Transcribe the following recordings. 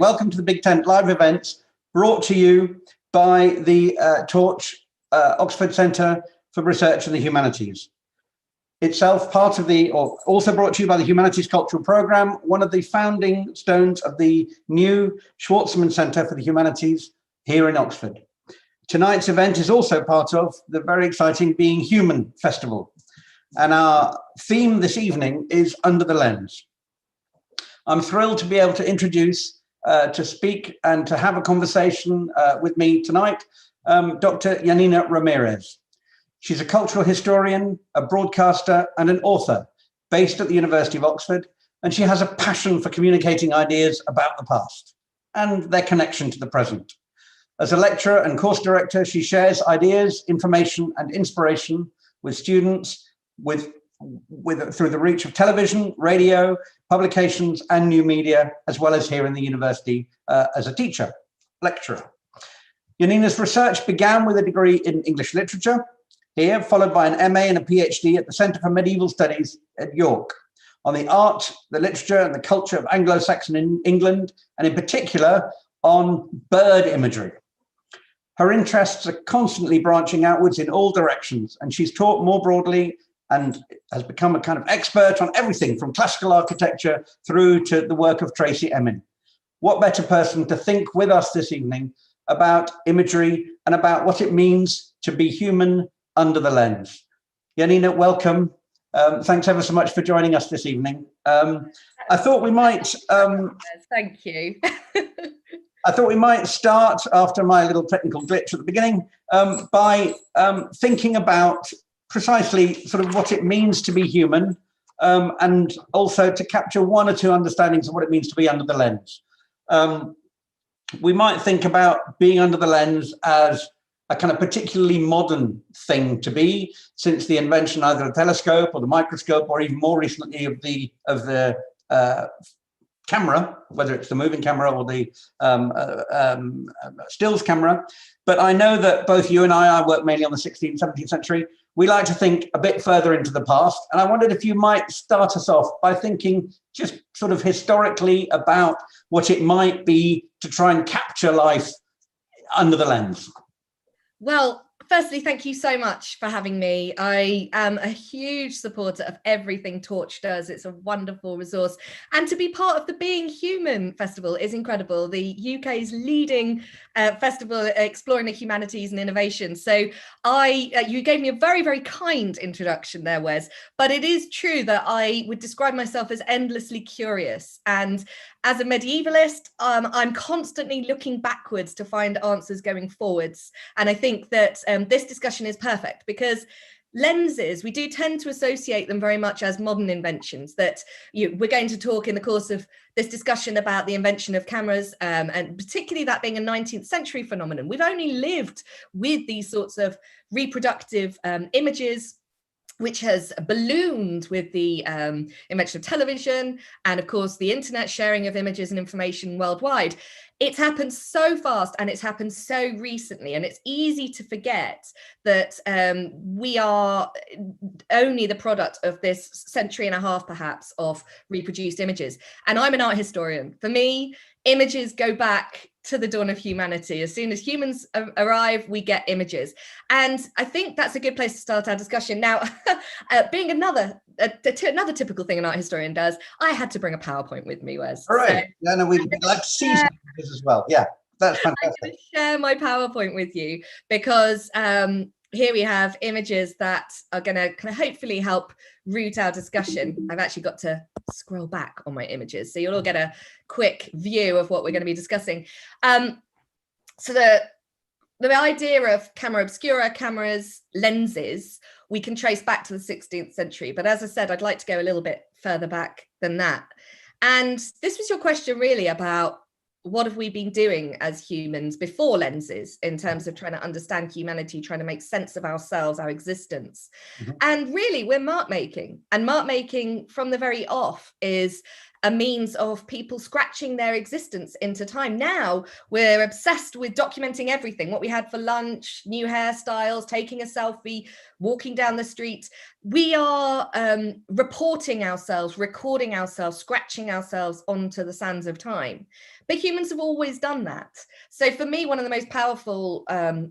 Welcome to the Big Tent live events brought to you by the Torch Oxford Centre for Research in the Humanities. Itself part of the, or also brought to you by the Humanities Cultural Programme, one of the founding stones of the new Schwarzman Centre for the Humanities here in Oxford. Tonight's event is also part of the very exciting Being Human Festival. And our theme this evening is Under the Lens. I'm thrilled to be able to introduce, to speak and to have a conversation with me tonight, Dr. Janina Ramirez. She's a cultural historian, a broadcaster, and an author based at the University of Oxford, and she has a passion for communicating ideas about the past and their connection to the present. As a lecturer and course director, she shares ideas, information, and inspiration with students through the reach of television, radio, publications, and new media, as well as here in the university as a teacher, lecturer. Janina's research began with a degree in English literature here, followed by an MA and a PhD at the Centre for Medieval Studies at York on the art, the literature, and the culture of Anglo-Saxon England, and in particular on bird imagery. Her interests are constantly branching outwards in all directions, and she's taught more broadly and has become a kind of expert on everything from classical architecture through to the work of Tracy Emin. What better person to think with us this evening about imagery and about what it means to be human under the lens. Janina, welcome. Thanks ever so much for joining us this evening. I thought we might... Thank you. I thought we might start, after my little technical glitch at the beginning, by thinking about precisely sort of what it means to be human, and also to capture one or two understandings of what it means to be under the lens. We might think about being under the lens as a kind of particularly modern thing to be, since the invention either of the telescope or the microscope, or even more recently of the camera, whether it's the moving camera or the stills camera. But I know that both you and I work mainly on the 16th, 17th century. We like to think a bit further into the past. And I wondered if you might start us off by thinking just sort of historically about what it might be to try and capture life under the lens. Well, firstly, thank you so much for having me. I am a huge supporter of everything Torch does. It's a wonderful resource. And to be part of the Being Human Festival is incredible, the UK's leading festival exploring the humanities and innovation. So you gave me a very, very kind introduction there, Wes, but it is true that I would describe myself as endlessly curious. And as a medievalist, I'm constantly looking backwards to find answers going forwards. And I think that this discussion is perfect because lenses, we do tend to associate them very much as modern inventions. That we're going to talk in the course of this discussion about the invention of cameras, and particularly that being a 19th century phenomenon. We've only lived with these sorts of reproductive images, which has ballooned with the invention of television and, of course, the internet sharing of images and information worldwide. It's happened so fast and it's happened so recently, and it's easy to forget that we are only the product of this century and a half, perhaps, of reproduced images. And I'm an art historian. For me, images go back to the dawn of humanity. As soon as humans arrive, we get images. And I think that's a good place to start our discussion. Now, being another typical thing an art historian does, I had to bring a PowerPoint with me, Wes. All right. So, no, we'd like to see some images as well. Yeah, that's fantastic. I'm going to share my PowerPoint with you because here we have images that are going to kind of hopefully help root our discussion. I've actually got to scroll back on my images, so you'll all get a quick view of what we're going to be discussing. So the idea of camera obscura, cameras, lenses, we can trace back to the 16th century. But as I said, I'd like to go a little bit further back than that. And this was your question really about what have we been doing as humans before lenses in terms of trying to understand humanity, trying to make sense of ourselves, our existence. Mm-hmm. And really, we're mark making. And mark making from the very off is a means of people scratching their existence into time. Now we're obsessed with documenting everything, what we had for lunch, new hairstyles, taking a selfie, walking down the street. We are reporting ourselves, recording ourselves, scratching ourselves onto the sands of time. But humans have always done that. So for me, one of the most powerful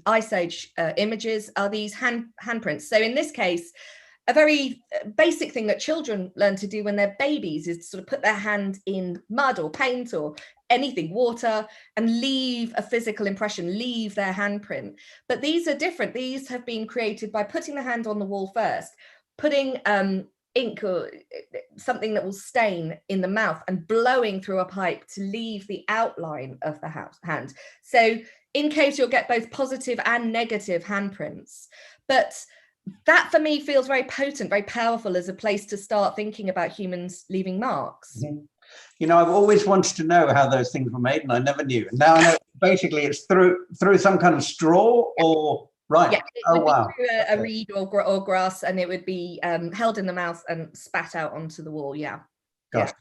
Ice Age images are these handprints. So in this case, a very basic thing that children learn to do when they're babies is to sort of put their hand in mud or paint or anything, water, and leave a physical impression, leave their handprint. But these are different. These have been created by putting the hand on the wall first, putting ink or something that will stain in the mouth and blowing through a pipe to leave the outline of the hand. So in case you'll get both positive and negative handprints. But that for me feels very potent, very powerful as a place to start thinking about humans leaving marks. Mm-hmm. You know, I've always wanted to know how those things were made, and I never knew. And now I know basically it's through some kind of straw or right. Yeah, it would be through a reed or grass, and it would be held in the mouth and spat out onto the wall. Yeah. Gosh. Yeah.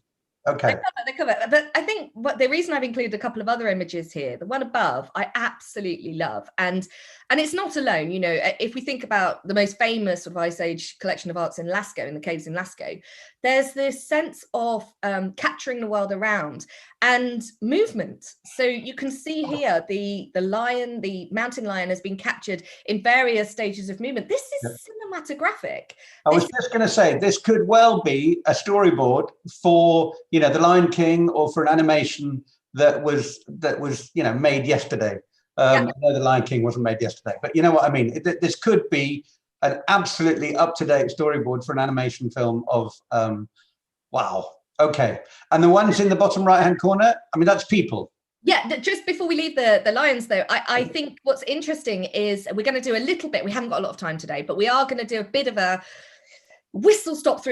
Okay. They cover. But I think the reason I've included a couple of other images here, the one above, I absolutely love. And it's not alone, you know, if we think about the most famous sort of Ice Age collection of arts in Lascaux, in the caves in Lascaux, there's this sense of capturing the world around and movement. So you can see here the lion, the mountain lion has been captured in various stages of movement. This is cinematographic. I was just going to say, this could well be a storyboard for, you know, The Lion King, or for an animation that was you know, made yesterday. I know The Lion King wasn't made yesterday, but you know what I mean. This could be an absolutely up-to-date storyboard for an animation film of wow. Okay, and the ones in the bottom right-hand corner, I mean, that's people. Yeah, just before we leave the lions, though, I think what's interesting is we're going to do a little bit. We haven't got a lot of time today, but we are going to do a bit of a whistle-stop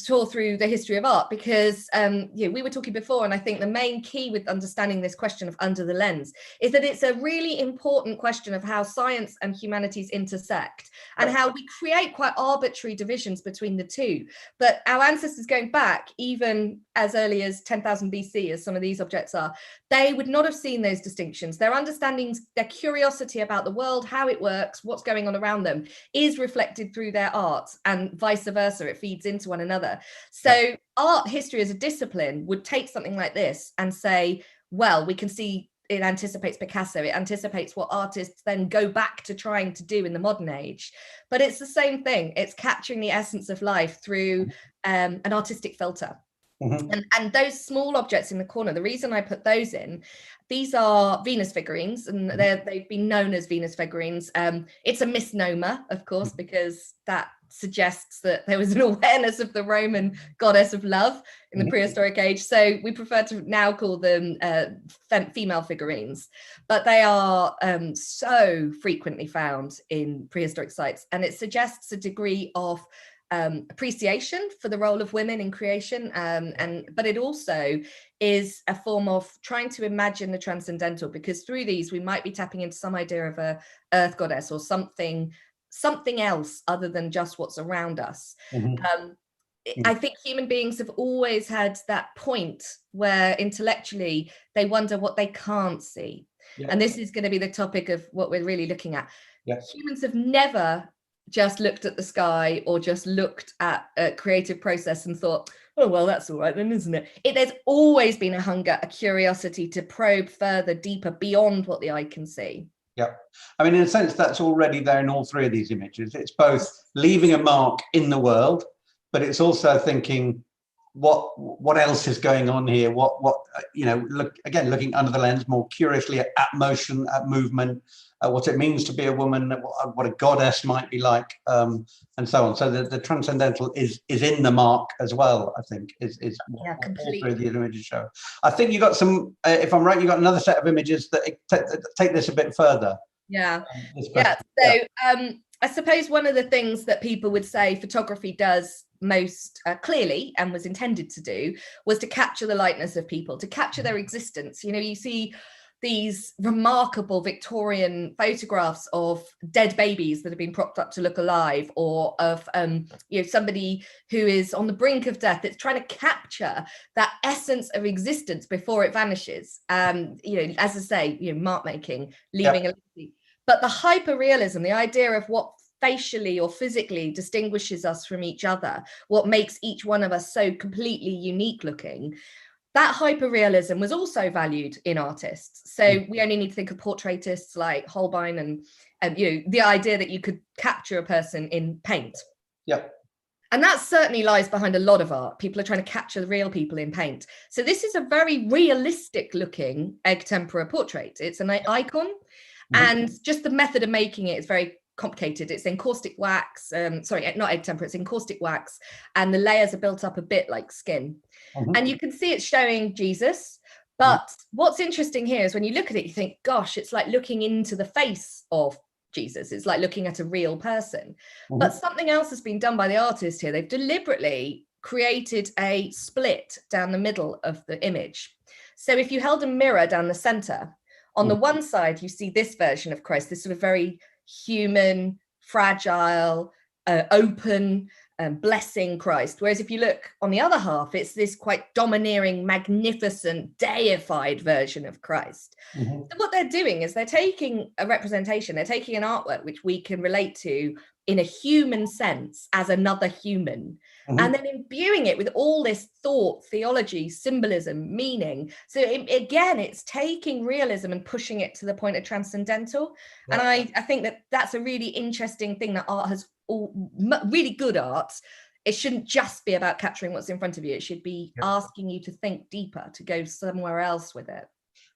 tour through the history of art, because we were talking before, and I think the main key with understanding this question of under the lens is that it's a really important question of how science and humanities intersect, and how we create quite arbitrary divisions between the two. But our ancestors, going back even as early as 10,000 BC, as some of these objects are, they would not have seen those distinctions. Their understandings, their curiosity about the world, how it works, what's going on around them, is reflected through their art, and vice versa. It feeds into one another. So art history as a discipline would take something like this and say, well, we can see it anticipates Picasso, it anticipates what artists then go back to trying to do in the modern age. But it's the same thing. It's capturing the essence of life through an artistic filter. Mm-hmm. And those small objects in the corner, the reason I put those in, these are Venus figurines, and they've been known as Venus figurines. It's a misnomer, of course, because that suggests that there was an awareness of the Roman goddess of love in the prehistoric age. So we prefer to now call them female figurines, but they are so frequently found in prehistoric sites, and it suggests a degree of appreciation for the role of women in creation, but it also is a form of trying to imagine the transcendental, because through these we might be tapping into some idea of a earth goddess or something else other than just what's around us. I think human beings have always had that point where intellectually they wonder what they can't see, and this is going to be the topic of what we're really looking at. Humans have never just looked at the sky or just looked at a creative process and thought, oh, well, that's all right then, isn't it? There's always been a hunger, a curiosity to probe further, deeper, beyond what the eye can see. Yeah, I mean, in a sense, that's already there in all three of these images. It's both leaving a mark in the world, but it's also thinking, what else is going on here? What you know, looking under the lens more curiously at motion, at movement, what it means to be a woman, what a goddess might be like, and so on. So the transcendental is in the mark as well, I think, is what all three of the images show. I think you got some, if I'm right, you got another set of images that take this a bit further. So I suppose one of the things that people would say photography does most clearly, and was intended to do, was to capture the likeness of people, to capture their existence. You know, you see these remarkable Victorian photographs of dead babies that have been propped up to look alive, or of somebody who is on the brink of death. It's trying to capture that essence of existence before it vanishes. As I say, mark making, leaving a legacy. But the hyperrealism, the idea of what facially or physically distinguishes us from each other, what makes each one of us so completely unique looking, that hyperrealism was also valued in artists. So we only need to think of portraitists like Holbein and the idea that you could capture a person in paint. Yep. And that certainly lies behind a lot of art. People are trying to capture the real people in paint. So this is a very realistic looking egg tempera portrait. It's an icon. And just the method of making it is very complicated. It's in caustic wax, sorry, not egg tempera, it's in caustic wax, and the layers are built up a bit like skin. And you can see it's showing Jesus. But what's interesting here is when you look at it, you think, gosh, it's like looking into the face of Jesus. It's like looking at a real person. But something else has been done by the artist here. They've deliberately created a split down the middle of the image. So if you held a mirror down the center, on the one side, you see this version of Christ, this sort of very human, fragile, open, blessing Christ. Whereas if you look on the other half, it's this quite domineering, magnificent, deified version of Christ. So what they're doing is they're taking a representation, they're taking an artwork which we can relate to in a human sense as another human, and then imbuing it with all this thought, theology, symbolism, meaning. So again, it's taking realism and pushing it to the point of transcendental. And I think that that's a really interesting thing, that art has really good art. It shouldn't just be about capturing what's in front of you. It should be asking you to think deeper, to go somewhere else with it.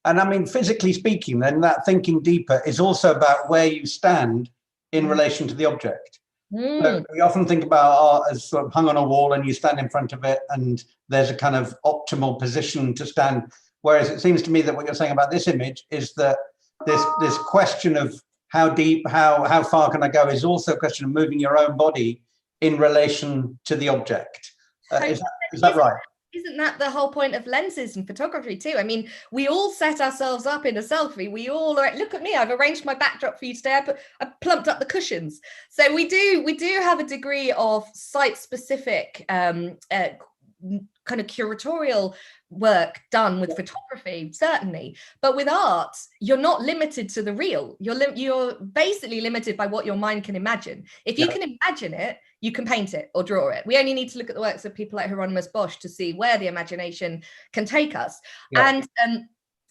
And I mean, physically speaking, then that thinking deeper is also about where you stand in relation to the object. So we often think about art as sort of hung on a wall and you stand in front of it and there's a kind of optimal position to stand. Whereas it seems to me that what you're saying about this image is that this question of how deep, how far can I go, is also a question of moving your own body in relation to the object. Is that right? Isn't that the whole point of lenses and photography too? I mean, we all set ourselves up in a selfie. We all are, look at me, I've arranged my backdrop for you today. I plumped up the cushions. So we do have a degree of site-specific kind of curatorial work done with photography, certainly. But with art, you're not limited to the real. You're basically limited by what your mind can imagine. If you can imagine it, you can paint it or draw it. We only need to look at the works of people like Hieronymus Bosch to see where the imagination can take us. And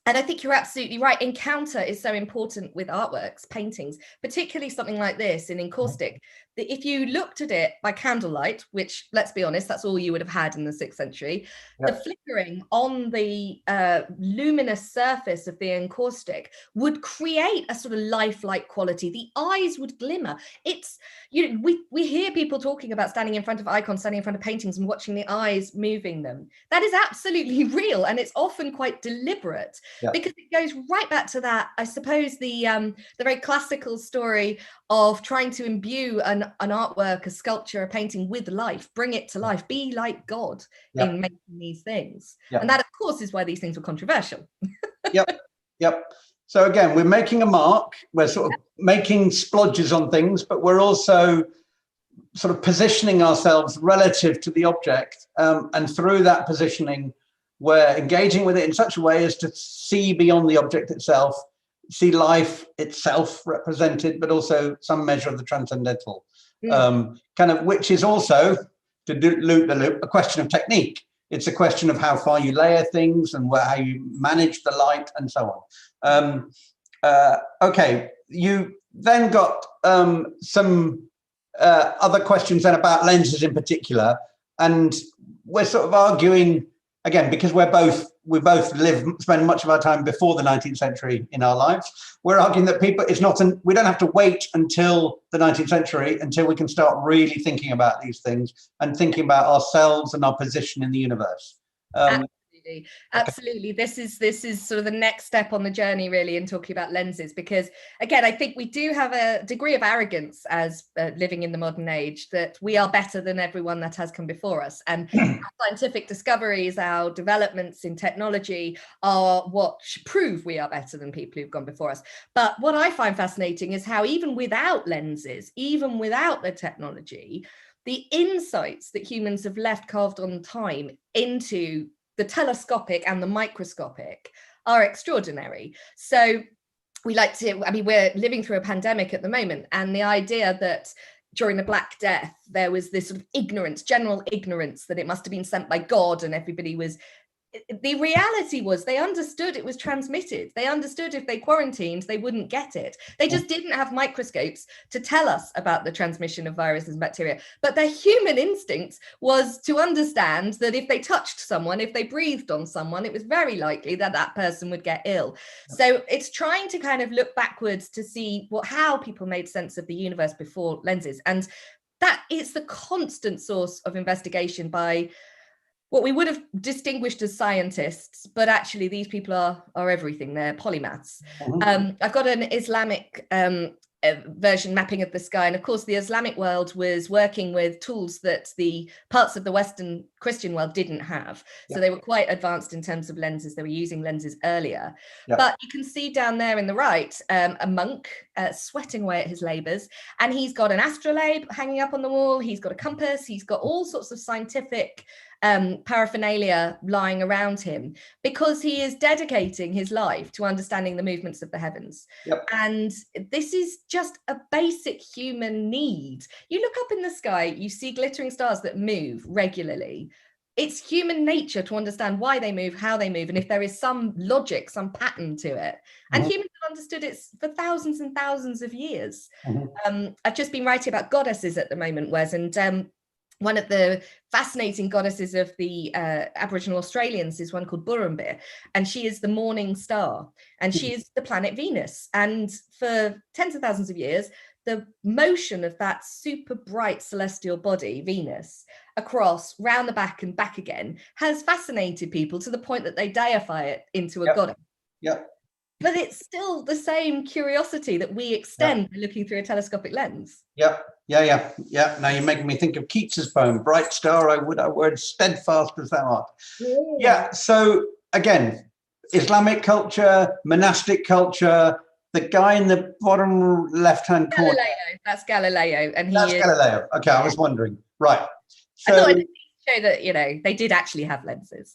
I think you're absolutely right. Encounter is so important with artworks, paintings, particularly something like this in encaustic. That if you looked at it by candlelight, which, let's be honest, that's all you would have had in the 6th century, the flickering on the luminous surface of the encaustic would create a sort of lifelike quality. The eyes would glimmer. It's, we hear people talking about standing in front of icons, standing in front of paintings and watching the eyes moving them. That is absolutely real, and it's often quite deliberate. Because it goes right back to that, I suppose, the very classical story of trying to imbue an artwork, a sculpture, a painting with life, bring it to life, be like God in making these things. And that, of course, is why these things were controversial. So again, we're making a mark, we're sort of making splodges on things, but we're also sort of positioning ourselves relative to the object, and through that positioning, we're engaging with it in such a way as to see beyond the object itself, see life itself represented, but also some measure of the transcendental, kind of, which is also, to loop the loop, a question of technique. It's a question of how far you layer things and how you manage the light and so on. Okay, you then got some other questions then about lenses in particular, and we're sort of arguing, again, because we both spend much of our time before the 19th century in our lives. We're arguing that we don't have to wait until the 19th century until we can start really thinking about these things and thinking about ourselves and our position in the universe. Absolutely. This is sort of the next step on the journey, really, in talking about lenses, because again, I think we do have a degree of arrogance as living in the modern age, that we are better than everyone that has come before us, and our scientific discoveries, our developments in technology are what prove we are better than people who've gone before us. But what I find fascinating is how even without lenses, even without the technology, the insights that humans have left carved on time into the telescopic and the microscopic are extraordinary. So we like to, I mean, we're living through a pandemic at the moment, and the idea that during the Black Death, there was this sort of ignorance, general ignorance, that it must have been sent by God and everybody was, the reality was they understood it was transmitted. They understood if they quarantined, they wouldn't get it. They just didn't have microscopes to tell us about the transmission of viruses and bacteria. But their human instinct was to understand that if they touched someone, if they breathed on someone, it was very likely that that person would get ill. So it's trying to kind of look backwards to see how people made sense of the universe before lenses. And that is the constant source of investigation by what we would have distinguished as scientists, but actually these people are everything. They're polymaths. I've got an Islamic version, Mapping of the Sky, and of course the Islamic world was working with tools that the parts of the Western Christian world didn't have. So they were quite advanced in terms of lenses. They were using lenses earlier. But you can see down there in the right a monk sweating away at his labors, and he's got an astrolabe hanging up on the wall. He's got a compass. He's got all sorts of scientific paraphernalia lying around him, because he is dedicating his life to understanding the movements of the heavens. And this is just a basic human need. You look up in the sky, you see glittering stars that move regularly. It's human nature to understand why they move, how they move, and if there is some logic, some pattern to it. And humans have understood it for thousands and thousands of years. I've just been writing about goddesses at the moment, Wes, and one of the fascinating goddesses of the Aboriginal Australians is one called Burrumbir, and she is the morning star, and she is the planet Venus. And for tens of thousands of years, the motion of that super bright celestial body, Venus, across, round the back and back again, has fascinated people to the point that they deify it into a goddess. But it's still the same curiosity that we extend by looking through a telescopic lens. Now you're making me think of Keats's poem, "Bright star, I would I were steadfast as thou art." So again, Islamic culture, monastic culture. The guy in the bottom left-hand corner. That's Galileo, and that's Galileo. Okay, I was wondering. Right. So, I thought I'd show that they did actually have lenses.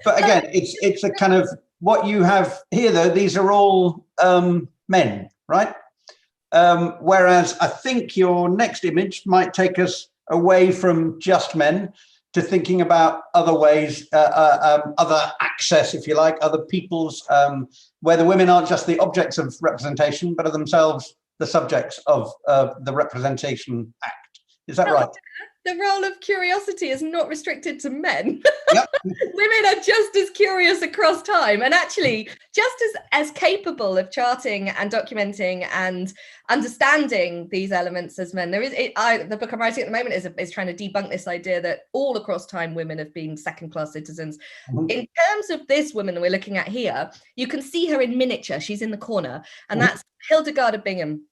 But again, it's a kind of what you have here, though. These are all men, right? Whereas I think your next image might take us away from just men to thinking about other ways, other access, if you like, other people's, where the women aren't just the objects of representation, but are themselves the subjects of the representation act. Is that right? The role of curiosity is not restricted to men. Women are just as curious across time, and actually just as capable of charting and documenting and understanding these elements as men. There is the book I'm writing at the moment is trying to debunk this idea that all across time women have been second-class citizens. In terms of this woman that we're looking at here, you can see her in miniature. She's in the corner, and that's Hildegarda Bingham,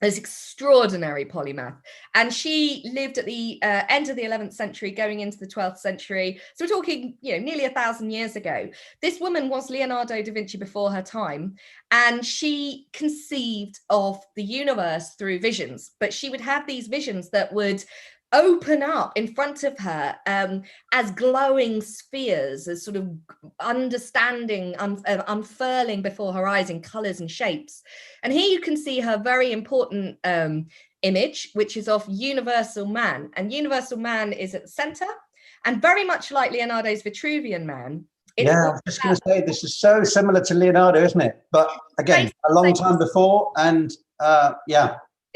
this extraordinary polymath, and she lived at the end of the 11th century going into the 12th century, so we're talking nearly 1,000 years ago. This woman was Leonardo da Vinci before her time, and she conceived of the universe through visions, but she would have these visions that would open up in front of her as glowing spheres, as sort of understanding, unfurling before her eyes in colours and shapes. And here you can see her very important image, which is of universal man. And universal man is at the centre, and very much like Leonardo's Vitruvian Man. I was just going to say, this is so similar to Leonardo, isn't it? But again, a long time before, and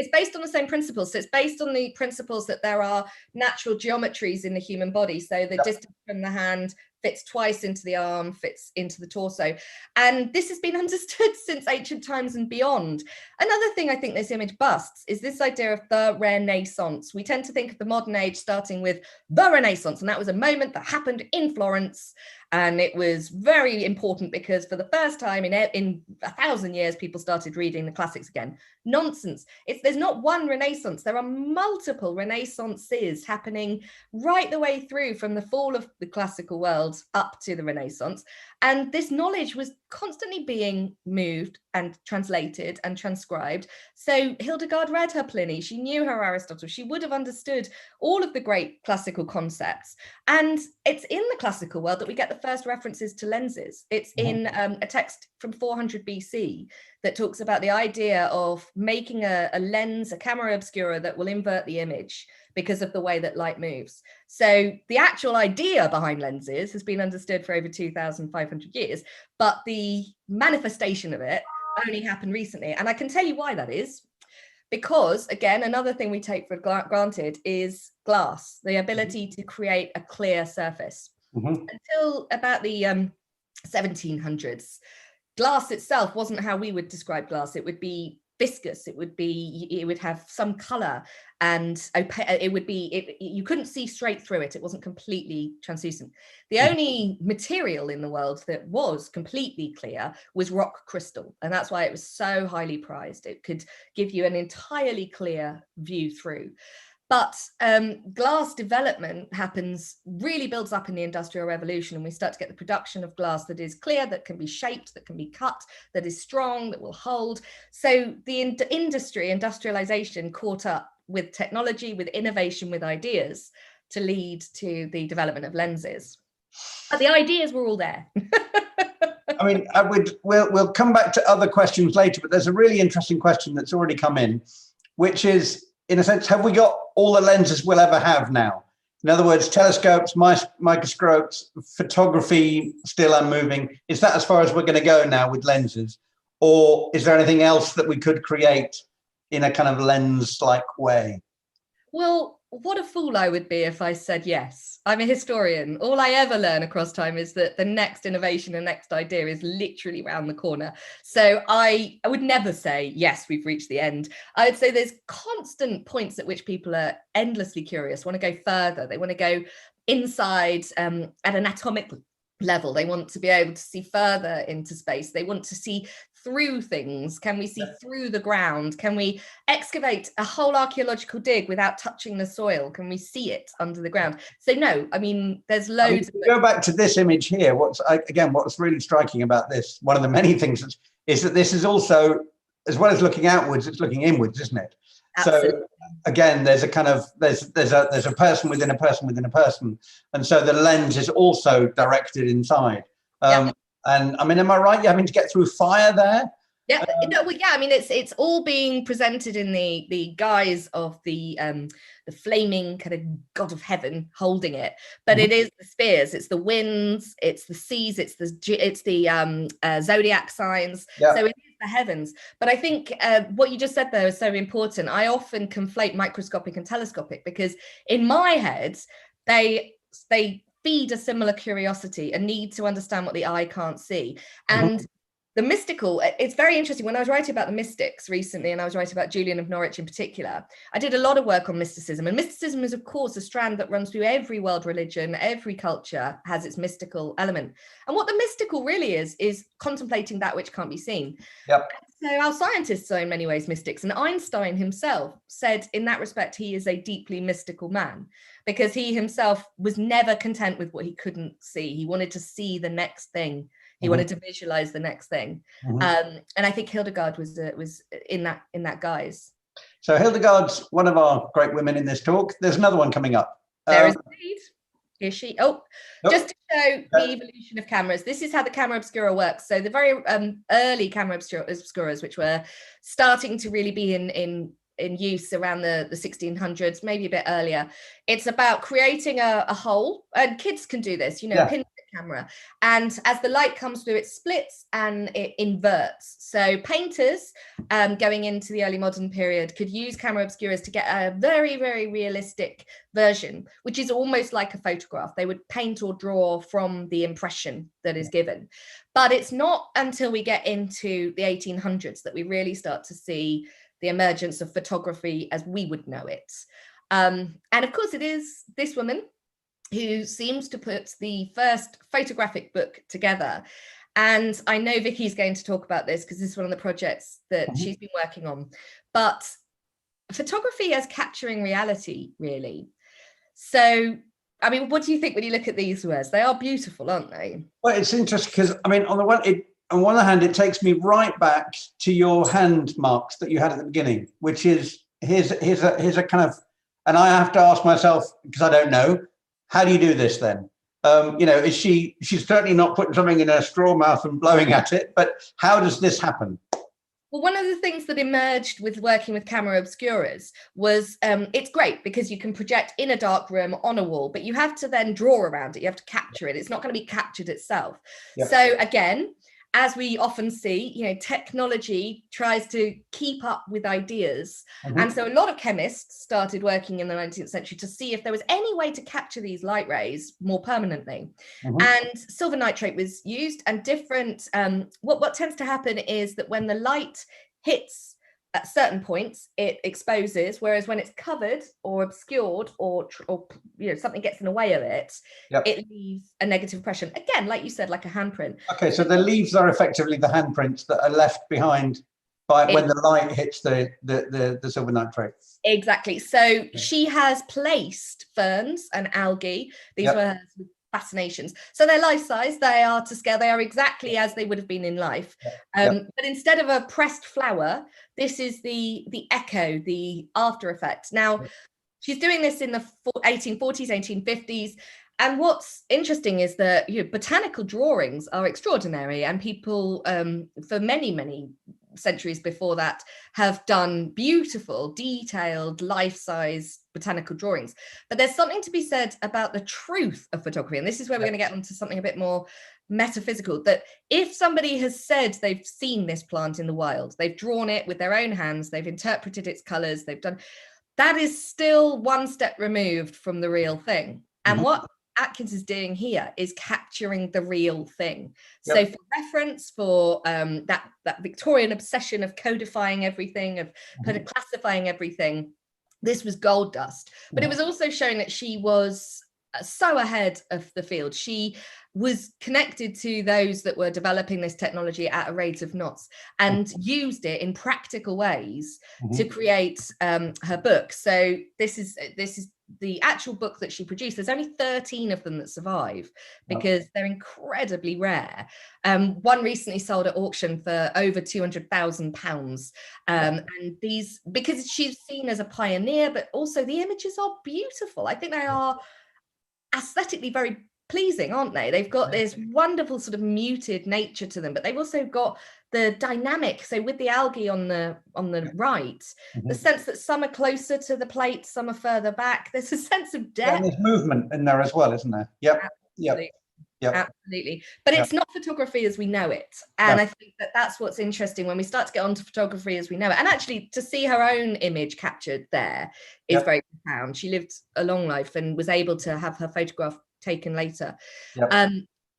it's based on the same principles. So it's based on the principles that there are natural geometries in the human body. So the distance from the hand fits twice into the arm, fits into the torso. And this has been understood since ancient times and beyond. Another thing I think this image busts is this idea of the Renaissance. We tend to think of the modern age starting with the Renaissance, and that was a moment that happened in Florence. And it was very important because for the first time in 1,000 years, people started reading the classics again. Nonsense. There's not one Renaissance. There are multiple Renaissances happening right the way through from the fall of the classical world up to the Renaissance. And this knowledge was constantly being moved and translated and transcribed. So Hildegard read her Pliny, she knew her Aristotle, she would have understood all of the great classical concepts. And it's in the classical world that we get the first references to lenses. It's in a text from 400 BC that talks about the idea of making a lens, a camera obscura that will invert the image because of the way that light moves. So the actual idea behind lenses has been understood for over 2,500 years, but the manifestation of it only happened recently. And I can tell you why that is. Because, again, another thing we take for granted is glass, the ability to create a clear surface. Until about the 1700s, glass itself wasn't how we would describe glass. It would be viscous, it would have some color, and you couldn't see straight through it. It wasn't completely translucent. The only material in the world that was completely clear was rock crystal, and that's why it was so highly prized. It could give you an entirely clear view through. But glass development really builds up in the Industrial Revolution, and we start to get the production of glass that is clear, that can be shaped, that can be cut, that is strong, that will hold. So the industrialization caught up with technology, with innovation, with ideas to lead to the development of lenses. But the ideas were all there. I mean, we'll come back to other questions later, but there's a really interesting question that's already come in, which is, in a sense, have we got all the lenses we'll ever have now? In other words, telescopes, microscopes, photography, still unmoving. Is that as far as we're going to go now with lenses? Or is there anything else that we could create in a kind of lens-like way? Well, what a fool I would be if I said yes. I'm a historian. All I ever learn across time is that the next innovation and next idea is literally around the corner. So I would never say, yes, we've reached the end. I would say there's constant points at which people are endlessly curious, want to go further. They want to go inside at an atomic level. They want to be able to see further into space. They want to see through things. Can we see through the ground? Can we excavate a whole archaeological dig without touching the soil? Can we see it under the ground? So no, I mean, there's loads. Go back to this image here. What's really striking about this, one of the many things, is that this is also, as well as looking outwards, it's looking inwards, isn't it? Absolutely. So again, there's a kind of there's a person within a person within a person, and so the lens is also directed inside. And I mean, am I right? You're having to get through fire there? Yeah, I mean, it's all being presented in the guise of the flaming kind of god of heaven holding it, but it is the spheres, it's the winds, it's the seas, it's the zodiac signs. So it is the heavens. But I think what you just said there is so important. I often conflate microscopic and telescopic because in my head they feed a similar curiosity, a need to understand what the eye can't see. And the mystical, it's very interesting. When I was writing about the mystics recently, and I was writing about Julian of Norwich in particular, I did a lot of work on mysticism. And mysticism is, of course, a strand that runs through every world religion. Every culture has its mystical element. And what the mystical really is contemplating that which can't be seen. So our scientists are in many ways mystics. And Einstein himself said in that respect, he is a deeply mystical man because he himself was never content with what he couldn't see. He wanted to see the next thing. He wanted to visualize the next thing. And I think Hildegard was in that guise. So Hildegard's one of our great women in this talk. There's another one coming up. There is indeed. Here she, just to show the evolution of cameras. This is how the camera obscura works. So the very early camera obscuras, which were starting to really be in use around the 1600s, maybe a bit earlier. It's about creating a hole, and kids can do this, pin camera. And as the light comes through, it splits and it inverts. So painters going into the early modern period could use camera obscuras to get a very, very realistic version, which is almost like a photograph. They would paint or draw from the impression that is given. But it's not until we get into the 1800s that we really start to see the emergence of photography as we would know it. And of course, it is this woman who seems to put the first photographic book together. And I know Vicky's going to talk about this because this is one of the projects that she's been working on. But photography as capturing reality, really. So, I mean, what do you think when you look at these words? They are beautiful, aren't they? Well, it's interesting because, I mean, on one hand, it takes me right back to your hand marks that you had at the beginning, which is here's a kind of, and I have to ask myself, because I don't know, how do you do this then? You know, she's certainly not putting something in her straw mouth and blowing at it, but how does this happen? Well, one of the things that emerged with working with camera obscuras was it's great because you can project in a dark room on a wall, but you have to then draw around it. You have to capture it. It's not going to be captured itself. Yep. So again, as we often see, you know, technology tries to keep up with ideas. And so a lot of chemists started working in the 19th century to see if there was any way to capture these light rays more permanently. And silver nitrate was used, and different, what tends to happen is that when the light hits at certain points, it exposes, whereas when it's covered or obscured or you know, something gets in the way of it, it leaves a negative impression. Again, like you said, like a handprint. Okay, so the leaves are effectively the handprints that are left behind by when the light hits the silver nitrate. Exactly. So she has placed ferns and algae. These were her fascinations. So they're life size, they are to scale, they are exactly as they would have been in life. But instead of a pressed flower, this is the echo, the after effect. Now, she's doing this in the 1840s, 1850s. And what's interesting is that, you know, botanical drawings are extraordinary, and people for many, many centuries before that have done beautiful, detailed, life-size botanical drawings. But there's something to be said about the truth of photography, and this is where we're going to get onto something a bit more metaphysical, that if somebody has said they've seen this plant in the wild, they've drawn it with their own hands, they've interpreted its colors, they've done, that is still one step removed from the real thing. And what Atkins is doing here is capturing the real thing. So for reference, for that Victorian obsession of codifying everything, of kind of classifying everything, this was gold dust. But it was also showing that she was so ahead of the field. She was connected to those that were developing this technology at a rate of knots, and used it in practical ways to create her book. So this is the actual book that she produced. There's only 13 of them that survive because they're incredibly rare. One recently sold at auction for over £200,000. And these, because she's seen as a pioneer, but also the images are beautiful. I think they are aesthetically very pleasing, aren't they? They've got this wonderful sort of muted nature to them, but they've also got the dynamic. So with the algae on the right, the sense that some are closer to the plate, some are further back. There's a sense of depth. And there's movement in there as well, isn't there? Absolutely. But it's not photography as we know it. And I think that that's what's interesting when we start to get onto photography as we know it. And actually to see her own image captured there is very profound. She lived a long life and was able to have her photograph taken later.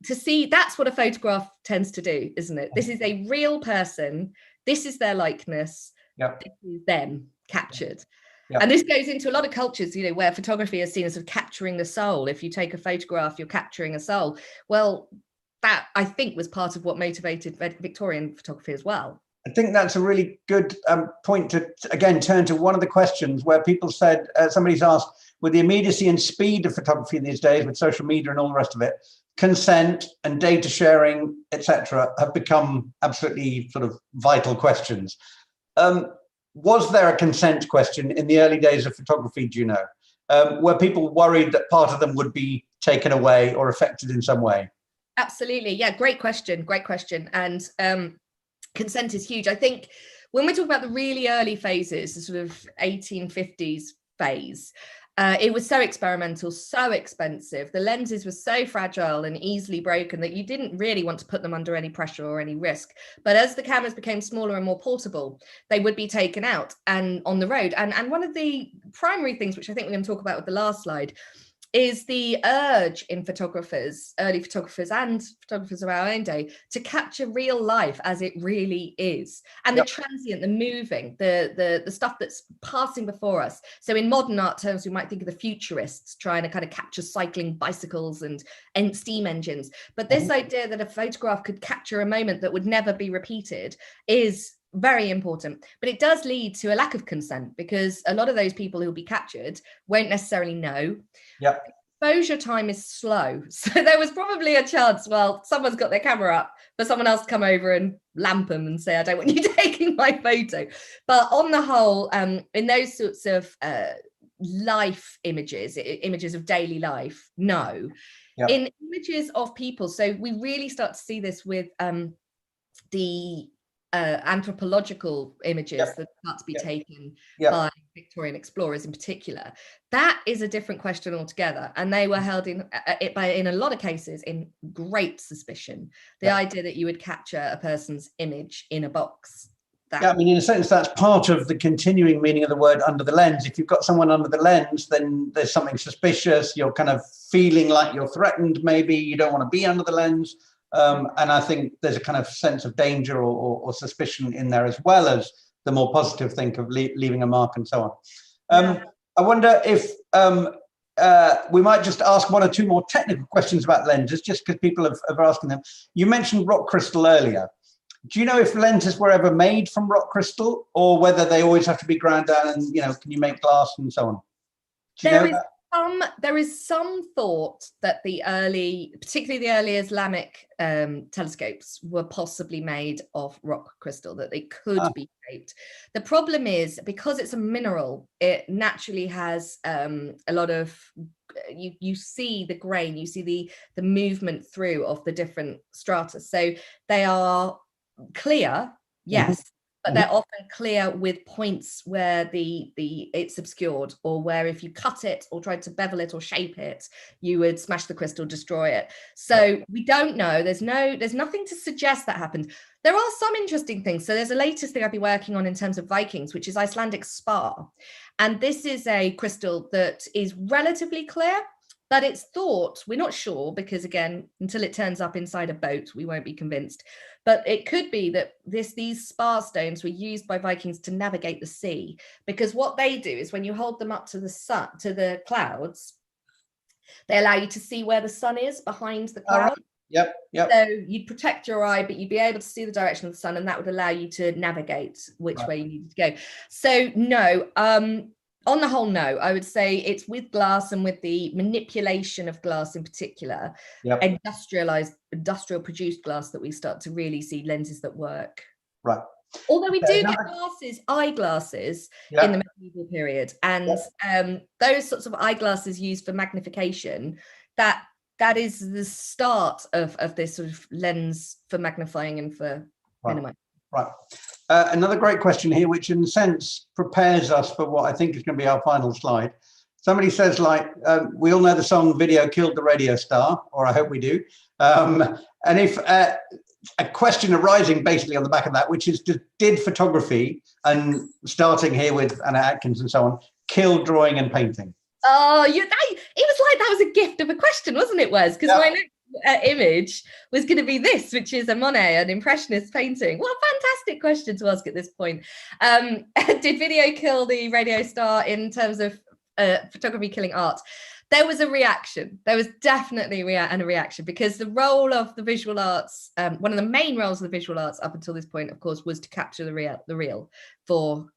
To see, that's what a photograph tends to do, isn't it? This is a real person. This is their likeness. This is them captured. And this goes into a lot of cultures, you know, where photography is seen as sort of capturing the soul. If you take a photograph, you're capturing a soul. Well, that I think was part of what motivated Victorian photography as well. I think that's a really good point to, again, turn to one of the questions where people said, somebody's asked, with the immediacy and speed of photography these days, with social media and all the rest of it, consent and data sharing, etc., have become absolutely sort of vital questions. Was there a consent question in the early days of photography, do you know? Were people worried that part of them would be taken away or affected in some way? Absolutely. Yeah, great question. Great question. And consent is huge. I think when we talk about the really early phases, the sort of 1850s phase, It was so experimental, so expensive. The lenses were so fragile and easily broken that you didn't really want to put them under any pressure or any risk. But as the cameras became smaller and more portable, they would be taken out and on the road. And one of the primary things, which I think we're going to talk about with the last slide, is the urge in photographers, early photographers and photographers of our own day, to capture real life as it really is. And the transient, the moving, the stuff that's passing before us. So in modern art terms, we might think of the futurists trying to kind of capture cycling bicycles and steam engines. But this idea that a photograph could capture a moment that would never be repeated is very important, but it does lead to a lack of consent, because a lot of those people who'll be captured won't necessarily know. Exposure time is slow, so there was probably a chance, well, someone's got their camera up for someone else to come over and lamp them and say, I don't want you taking my photo. But on the whole, in those sorts of life images, images of daily life, no. In images of people, so we really start to see this with the anthropological images that start to be taken by Victorian explorers in particular. That is a different question altogether, and they were held in a lot of cases in great suspicion. The idea that you would capture a person's image in a box. I mean, in a sense, that's part of the continuing meaning of the word under the lens. If you've got someone under the lens, then there's something suspicious. You're kind of feeling like you're threatened. Maybe you don't want to be under the lens. And I think there's a kind of sense of danger or suspicion in there, as well as the more positive think of leaving a mark and so on. I wonder if we might just ask one or two more technical questions about lenses, just because people are asking them. You mentioned rock crystal earlier. Do you know if lenses were ever made from rock crystal, or whether they always have to be ground down and, can you make glass and so on? Do you know that? There is some thought that particularly the early Islamic telescopes were possibly made of rock crystal, that they could be shaped. The problem is, because it's a mineral, it naturally has a lot of, you see the grain, you see the movement through of the different strata. So they are clear, yes, but they're often clear with points where it's obscured, or where if you cut it or tried to bevel it or shape it, you would smash the crystal, destroy it. So we don't know. There's nothing to suggest that happened. There are some interesting things. So there's a latest thing I've been working on in terms of Vikings, which is Icelandic spar. And this is a crystal that is relatively clear, but it's thought, we're not sure, because again, until it turns up inside a boat, we won't be convinced. But it could be that these spar stones were used by Vikings to navigate the sea, because what they do is, when you hold them up to the sun, to the clouds, they allow you to see where the sun is behind the cloud. Yep. So you'd protect your eye, but you'd be able to see the direction of the sun, and that would allow you to navigate which way you needed to go. So no, on the whole, no. I would say it's with glass, and with the manipulation of glass in particular, industrial produced glass, that we start to really see lenses that work. Right. Although we do get eyeglasses in the medieval period, and those sorts of eyeglasses used for magnification, that is the start of this sort of lens for magnifying and for minimizing. Right. Another great question here, which in a sense prepares us for what I think is going to be our final slide. Somebody says, we all know the song "Video Killed the Radio Star," or I hope we do. And if a question arising basically on the back of that, which is, did photography, and starting here with Anna Atkins and so on, kill drawing and painting? Oh, it was like that was a gift of a question, wasn't it, Wes? Because my next image was going to be this, which is a Monet, an Impressionist painting. What a fantastic question to ask at this point. Did video kill the radio star in terms of photography killing art? There was a reaction. There was definitely a reaction, because the role of the visual arts, one of the main roles of the visual arts up until this point, of course, was to capture the real for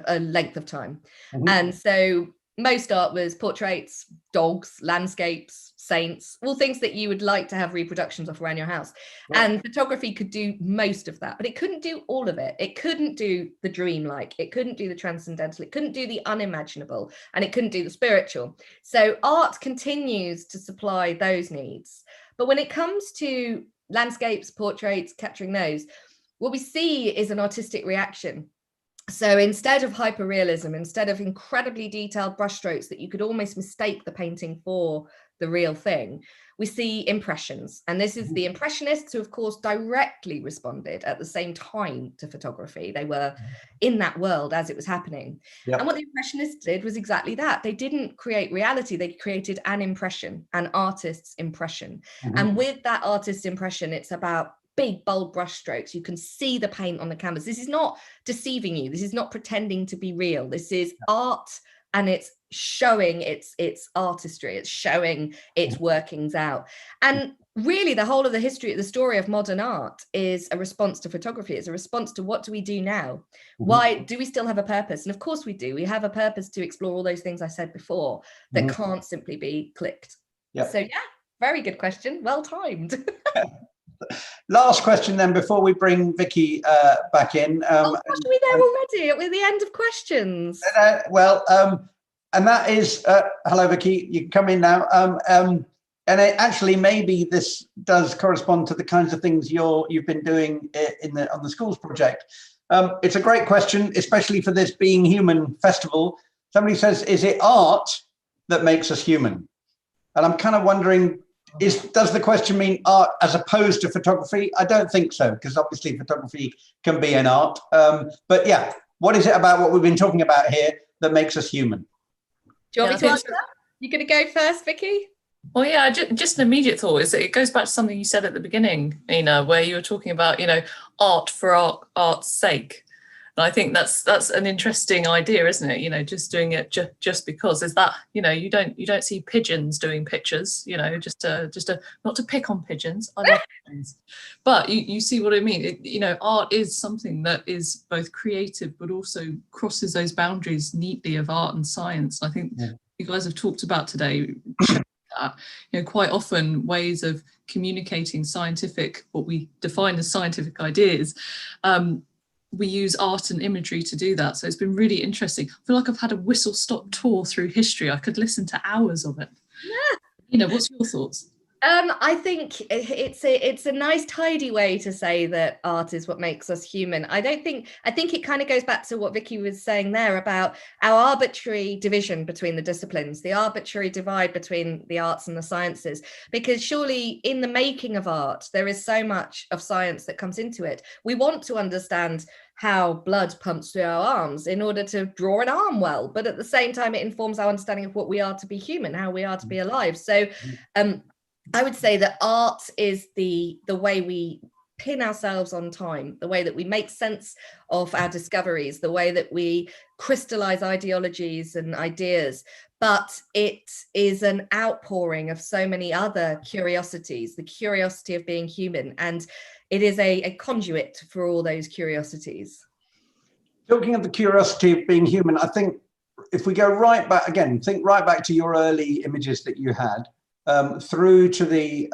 a length of time. And so most art was portraits, dogs, landscapes, saints, all things that you would like to have reproductions of around your house. And photography could do most of that, but it couldn't do all of it. It couldn't do the dreamlike, it couldn't do the transcendental, it couldn't do the unimaginable, and it couldn't do the spiritual. So art continues to supply those needs. But when it comes to landscapes, portraits, capturing those, what we see is an artistic reaction. So instead of hyperrealism, instead of incredibly detailed brushstrokes that you could almost mistake the painting for the real thing, we see impressions. And this is the Impressionists who, of course, directly responded at the same time to photography. They were in that world as it was happening. Yep. And what the Impressionists did was exactly that. They didn't create reality. They created an impression, an artist's impression. And with that artist's impression, it's about big, bold brushstrokes. You can see the paint on the canvas. This is not deceiving you. This is not pretending to be real. This is art, and it's showing its artistry. It's showing its workings out. And really, the whole of the story of modern art is a response to photography. It's a response to what do we do now? Why do we still have a purpose? And of course we do. We have a purpose to explore all those things I said before that can't simply be clicked. Yep. So yeah, very good question. Well timed. Last question then before we bring Vicky back in. Oh, gosh, are we there already? We're the end of questions. And that is, hello, Vicky, you can come in now. And actually, maybe this does correspond to the kinds of things you've been doing on the schools project. It's a great question, especially for this Being Human festival. Somebody says, is it art that makes us human? And I'm kind of wondering, does the question mean art as opposed to photography? I don't think so, because obviously photography can be an art. But yeah, what is it about what we've been talking about here that makes us human? Do you want me to answer that? You're going to go first, Vicky? Well, yeah, just an immediate thought is that it goes back to something you said at the beginning, Nina, where you were talking about, art for art's sake. And I think that's an interesting idea, isn't it? Just doing it just because. Is that, you don't see pigeons doing pictures, just not to pick on pigeons. I love pigeons, but you see what I mean. Art is something that is both creative, but also crosses those boundaries neatly of art and science. I think you guys have talked about today. That, quite often ways of communicating what we define as scientific ideas. We use art and imagery to do that. So it's been really interesting. I feel like I've had a whistle-stop tour through history. I could listen to hours of it. Yeah. What's your thoughts? I think it's a nice tidy way to say that art is what makes us human. I think it kind of goes back to what Vicky was saying there about our arbitrary division between the disciplines, the arbitrary divide between the arts and the sciences, because surely in the making of art, there is so much of science that comes into it. We want to understand how blood pumps through our arms in order to draw an arm well, but at the same time, it informs our understanding of what we are to be human, how we are to be alive. So, I would say that art is the way we pin ourselves on time, the way that we make sense of our discoveries, the way that we crystallize ideologies and ideas. But it is an outpouring of so many other curiosities, the curiosity of being human, and it is a conduit for all those curiosities. Talking of the curiosity of being human, I think if we go right back again, think right back to your early images that you had, through to the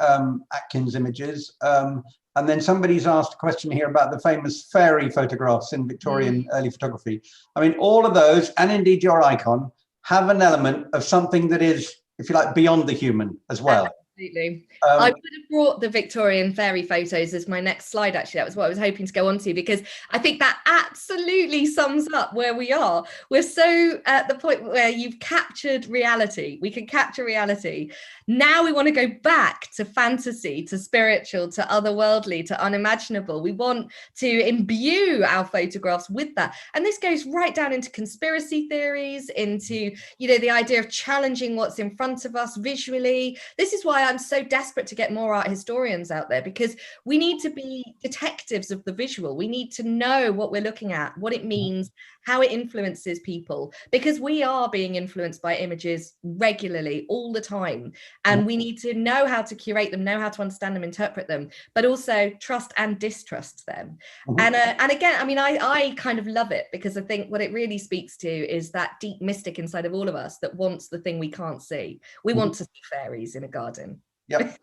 Atkins images. And then somebody's asked a question here about the famous fairy photographs in Victorian early photography. I mean, all of those, and indeed your icon, have an element of something that is, if you like, beyond the human as well. Absolutely. I would have brought the Victorian fairy photos as my next slide, actually. That was what I was hoping to go on to, because I think that absolutely sums up where we are. We're so at the point where you've captured reality. We can capture reality. Now we want to go back to fantasy, to spiritual, to otherworldly, to unimaginable. We want to imbue our photographs with that. And this goes right down into conspiracy theories, into, the idea of challenging what's in front of us visually. This is why I'm so desperate to get more art historians out there, because we need to be detectives of the visual. We need to know what we're looking at, what it means, how it influences people, because we are being influenced by images regularly, all the time. And we need to know how to curate them, know how to understand them, interpret them, but also trust and distrust them. And again, I mean, I kind of love it, because I think what it really speaks to is that deep mystic inside of all of us that wants the thing we can't see. We want to see fairies in a garden. Yep.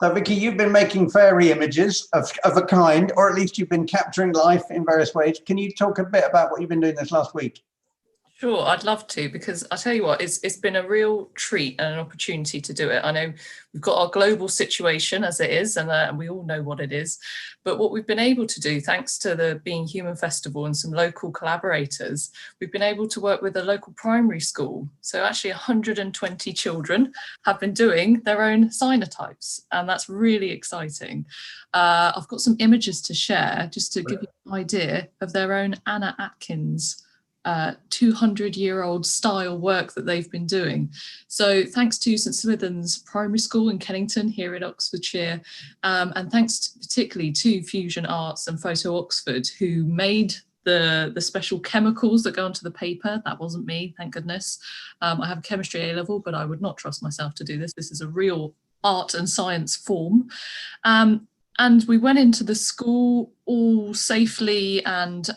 So, Vicky, you've been making fairy images of a kind, or at least you've been capturing life in various ways. Can you talk a bit about what you've been doing this last week? Sure, I'd love to, because I tell you what, it's been a real treat and an opportunity to do it. I know we've got our global situation as it is, and we all know what it is. But what we've been able to do, thanks to the Being Human Festival and some local collaborators, we've been able to work with a local primary school. So actually 120 children have been doing their own cyanotypes, and that's really exciting. I've got some images to share just to give you an idea of their own Anna Atkins 200-year-old style work that they've been doing. So thanks to St Swithin's Primary School in Kennington here in Oxfordshire, and thanks particularly to Fusion Arts and Photo Oxford, who made the special chemicals that go onto the paper. That wasn't me, thank goodness. I have a chemistry A-level, but I would not trust myself to do this. This is a real art and science form. And we went into the school all safely, and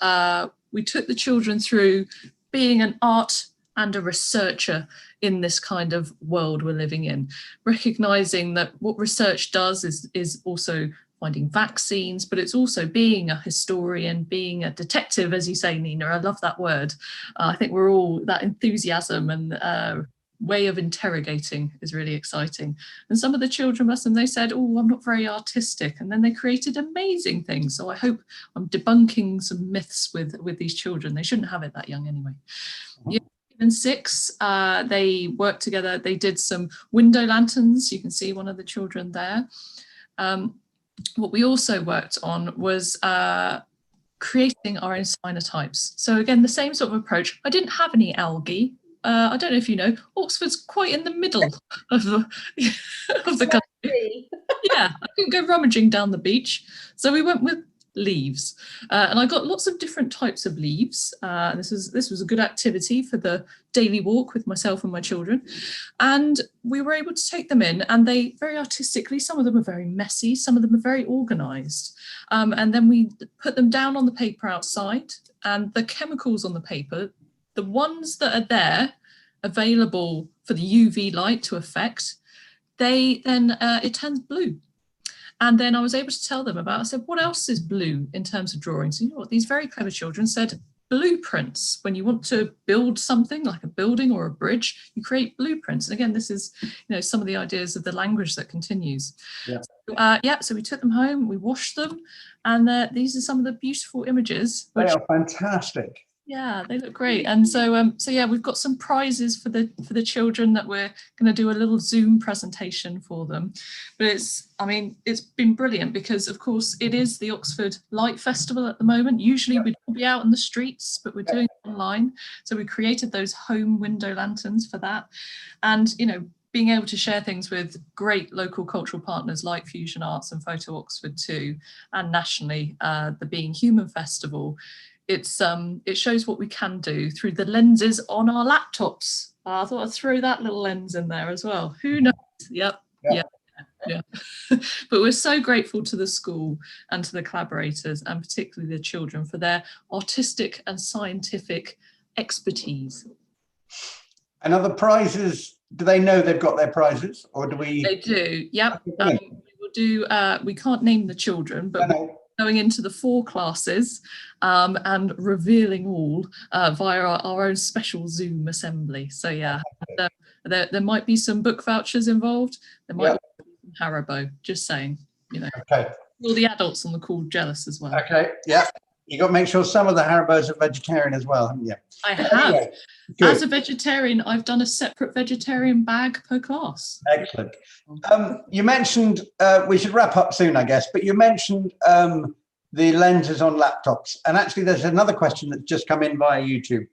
we took the children through being an art and a researcher in this kind of world we're living in, recognizing that what research does is also finding vaccines, but it's also being a historian, being a detective, as you say, Nina. I love that word. I think we're all, that enthusiasm and way of interrogating is really exciting. And some of the children, they said, oh, I'm not very artistic. And then they created amazing things. So I hope I'm debunking some myths with these children. They shouldn't have it that young anyway. Year 5 and 6, they worked together. They did some window lanterns. You can see one of the children there. What we also worked on was creating our own cyanotypes. So again, the same sort of approach. I didn't have any algae. I don't know if you know, Oxford's quite in the middle of the country. Yeah, I couldn't go rummaging down the beach. So we went with leaves. And I got lots of different types of leaves. This was a good activity for the daily walk with myself and my children. And we were able to take them in, and they very artistically, some of them are very messy, some of them are very organized. And then we put them down on the paper outside, and the chemicals on the paper, the ones that are there available for the UV light to affect, they then it turns blue. And then I was able to tell them about, I said, what else is blue in terms of drawings? You know what, these very clever children said, blueprints. When you want to build something like a building or a bridge, you create blueprints. And again, this is, you know, some of the ideas of the language that continues. Yeah. So we took them home, we washed them, and these are some of the beautiful images. They are fantastic. Yeah, they look great. And so yeah, we've got some prizes for the children that we're going to do a little Zoom presentation for them. But it's been brilliant, because of course it is the Oxford Light Festival at the moment. Usually we'd be out in the streets, but we're doing it online. So we created those home window lanterns for that. And, you know, being able to share things with great local cultural partners like Fusion Arts and Photo Oxford too, and nationally, the Being Human Festival, it shows what we can do through the lenses on our laptops. I thought I'd throw that little lens in there as well. Who knows? Yep. Yeah. But we're so grateful to the school and to the collaborators, and particularly the children, for their artistic and scientific expertise. And other prizes, do they know they've got their prizes, or do we? They do, yep. We will do, we can't name the children, but going into the 4 classes and revealing all via our own special Zoom assembly. So yeah, there might be some book vouchers involved. There might be some Haribo, just saying, you know. Okay. All the adults on the call jealous as well. Okay, yeah. You got to make sure some of the Haribos are vegetarian as well, haven't you? I have. Anyway, as a vegetarian, I've done a separate vegetarian bag per class. Excellent. You mentioned, we should wrap up soon, I guess, but you mentioned the lenses on laptops. And actually, there's another question that's just come in via YouTube,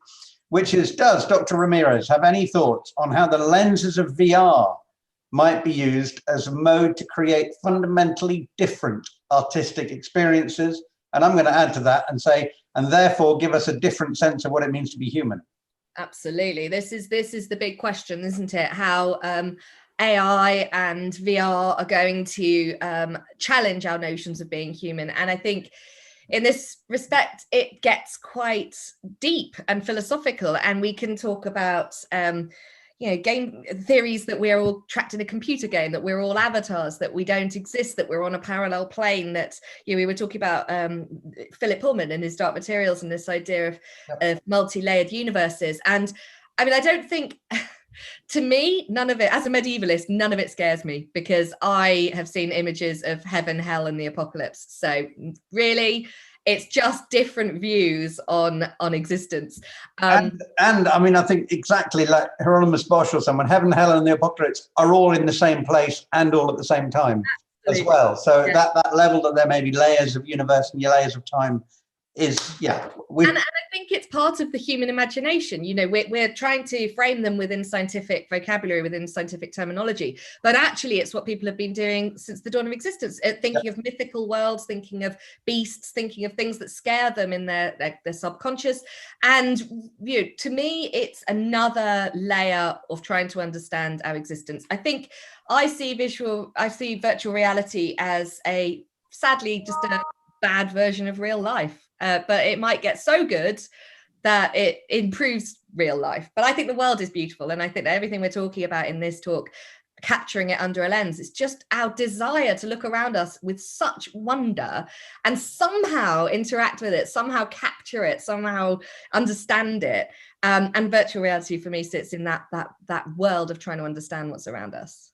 which is, does Dr. Ramirez have any thoughts on how the lenses of VR might be used as a mode to create fundamentally different artistic experiences? And I'm going to add to that and say, and therefore give us a different sense of what it means to be human. Absolutely. This is the big question, isn't it? How AI and VR are going to challenge our notions of being human. And I think in this respect, it gets quite deep and philosophical, and we can talk about game theories that we're all trapped in a computer game, that we're all avatars, that we don't exist, that we're on a parallel plane, that we were talking about Philip Pullman and his Dark Materials and this idea of multi-layered universes. And I mean, I don't think, to me, none of it, as a medievalist, none of it scares me, because I have seen images of heaven, hell, and the apocalypse. So really, it's just different views on existence. And I mean, I think exactly like Hieronymus Bosch or someone, heaven, hell, and the apocalypse are all in the same place and all at the same time. Absolutely. As well. So that level that there may be layers of universe and layers of time is, and I think it's part of the human imagination. We're trying to frame them within scientific vocabulary, within scientific terminology, but actually it's what people have been doing since the dawn of existence, thinking of mythical worlds, thinking of beasts, thinking of things that scare them in their subconscious. And to me, it's another layer of trying to understand our existence. I think I see virtual reality as sadly just a bad version of real life. But it might get so good that it improves real life. But I think the world is beautiful. And I think that everything we're talking about in this talk, capturing it under a lens, it's just our desire to look around us with such wonder and somehow interact with it, somehow capture it, somehow understand it. And virtual reality for me sits in that world of trying to understand what's around us.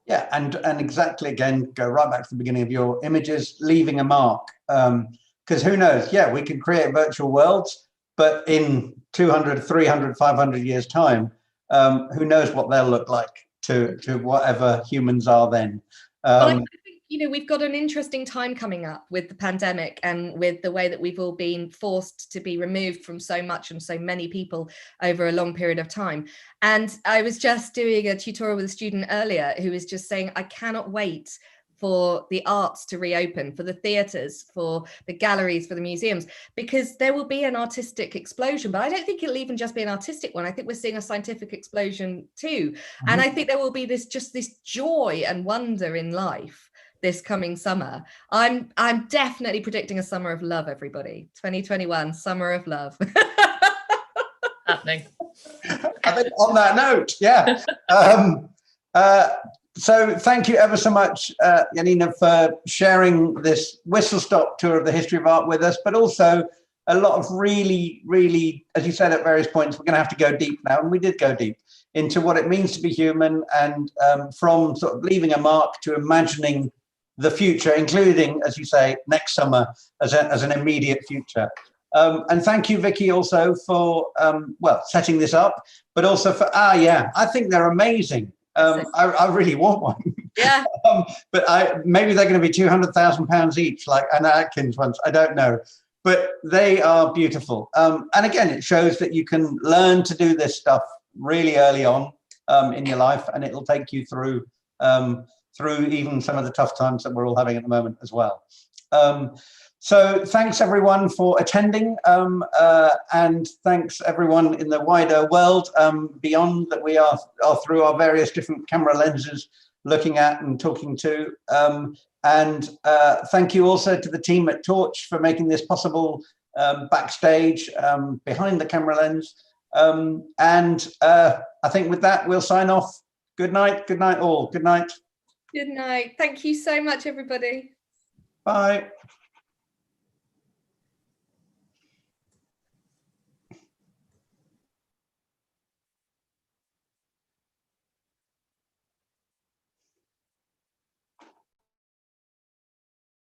Yeah, and exactly, again, go right back to the beginning of your images, leaving a mark. Because who knows, we can create virtual worlds, but in 200, 300, 500 years time, who knows what they'll look like to whatever humans are then. Well, I think, we've got an interesting time coming up with the pandemic and with the way that we've all been forced to be removed from so much and so many people over a long period of time. And I was just doing a tutorial with a student earlier who was just saying, I cannot wait for the arts to reopen, for the theatres, for the galleries, for the museums, because there will be an artistic explosion. But I don't think it'll even just be an artistic one. I think we're seeing a scientific explosion too. Mm-hmm. And I think there will be this joy and wonder in life this coming summer. I'm definitely predicting a summer of love, everybody. 2021, summer of love. Happening. I think on that note, so thank you ever so much, Janina, for sharing this whistle-stop tour of the history of art with us, but also a lot of really, really, as you said at various points, we're going to have to go deep now, and we did go deep into what it means to be human, and from sort of leaving a mark to imagining the future, including, as you say, next summer as an immediate future. And thank you, Vicky, also for, setting this up, but also for, I think they're amazing. I really want one. Yeah. But maybe they're going to be £200,000 each, like Anna Atkins ones. I don't know. But they are beautiful. And again, it shows that you can learn to do this stuff really early on in your life, and it'll take you through even some of the tough times that we're all having at the moment as well. So thanks everyone for attending, and thanks everyone in the wider world beyond that we are through our various different camera lenses looking at and talking to. And thank you also to the team at Torch for making this possible backstage, behind the camera lens. And I think with that, we'll sign off. Good night all. Good night. Good night. Thank you so much, everybody. Bye.